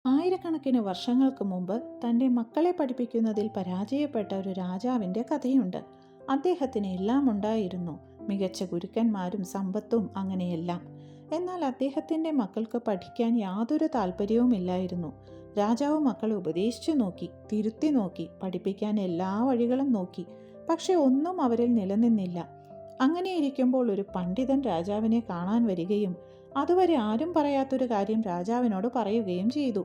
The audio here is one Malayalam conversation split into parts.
ആയിരക്കണക്കിന് വർഷങ്ങൾക്ക് മുമ്പ് തൻ്റെ മക്കളെ പഠിപ്പിക്കുന്നതിൽ പരാജയപ്പെട്ട ഒരു രാജാവിൻ്റെ കഥയുണ്ട്. അദ്ദേഹത്തിന് എല്ലാം ഉണ്ടായിരുന്നു, മികച്ച ഗുരുക്കന്മാരും സമ്പത്തും അങ്ങനെയെല്ലാം. എന്നാൽ അദ്ദേഹത്തിൻ്റെ മക്കൾക്ക് പഠിക്കാൻ യാതൊരു താല്പര്യവുമില്ലായിരുന്നു. രാജാവ് മക്കളെ ഉപദേശിച്ചു നോക്കി, തിരുത്തി നോക്കി, പഠിപ്പിക്കാൻ എല്ലാ വഴികളും നോക്കി. പക്ഷെ ഒന്നും അവരിൽ നിലനിന്നില്ല. അങ്ങനെയിരിക്കുമ്പോൾ ഒരു പണ്ഡിതൻ രാജാവിനെ കാണാൻ വരികയും അതുവരെ ആരും പറയാത്തൊരു കാര്യം രാജാവിനോട് പറയുകയും ചെയ്തു.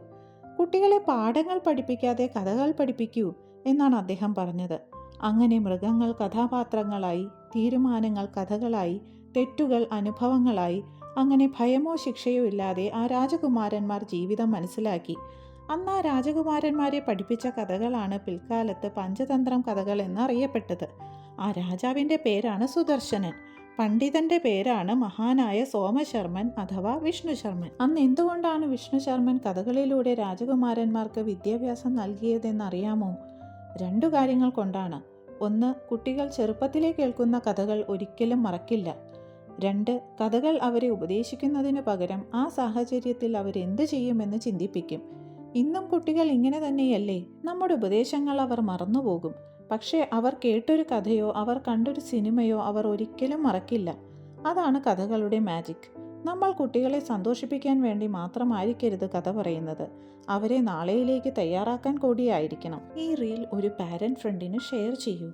കുട്ടികളെ പാഠങ്ങൾ പഠിപ്പിക്കാതെ കഥകൾ പഠിപ്പിക്കൂ എന്നാണ് അദ്ദേഹം പറഞ്ഞത്. അങ്ങനെ മൃഗങ്ങൾ കഥാപാത്രങ്ങളായി, തീരുമാനങ്ങൾ കഥകളായി, തെറ്റുകൾ അനുഭവങ്ങളായി, അങ്ങനെ ഭയമോ ശിക്ഷയോ ഇല്ലാതെ ആ രാജകുമാരന്മാർ ജീവിതം മനസ്സിലാക്കി. അന്ന് ആ രാജകുമാരന്മാരെ പഠിപ്പിച്ച കഥകളാണ് പിൽക്കാലത്ത് പഞ്ചതന്ത്രം കഥകൾ എന്നറിയപ്പെട്ടത്. ആ രാജാവിൻ്റെ പേരാണ് സുദർശനൻ. പണ്ഡിതന്റെ പേരാണ് മഹാനായ സോമശർമ്മൻ അഥവാ വിഷ്ണുശർമ്മൻ. അന്ന് എന്തുകൊണ്ടാണ് വിഷ്ണുശർമ്മൻ കഥകളിലൂടെ രാജകുമാരന്മാർക്ക് വിദ്യാഭ്യാസം നൽകിയതെന്നറിയാമോ? 2 കാര്യങ്ങൾ കൊണ്ടാണ്. 1, കുട്ടികൾ ചെറുപ്പത്തിലേ കേൾക്കുന്ന കഥകൾ ഒരിക്കലും മറക്കില്ല. 2, കഥകൾ അവരെ ഉപദേശിക്കുന്നതിന് പകരം ആ സാഹചര്യത്തിൽ അവരെന്ത് ചെയ്യുമെന്ന് ചിന്തിപ്പിക്കും. ഇന്നും കുട്ടികൾ ഇങ്ങനെ തന്നെയല്ലേ? നമ്മുടെ ഉപദേശങ്ങൾ അവർ മറന്നുപോകും. പക്ഷേ അവർ കേട്ടൊരു കഥയോ അവർ കണ്ടൊരു സിനിമയോ അവർ ഒരിക്കലും മറക്കില്ല. അതാണ് കഥകളുടെ മാജിക്. നമ്മൾ കുട്ടികളെ സന്തോഷിപ്പിക്കാൻ വേണ്ടി മാത്രമായിരിക്കരുത് കഥ പറയുന്നത്, അവരെ നാളെയിലേക്ക് തയ്യാറാക്കാൻ കൂടിയായിരിക്കണം. ഈ റീൽ ഒരു പാരന്റ് ഫ്രണ്ടിന് ഷെയർ ചെയ്യൂ.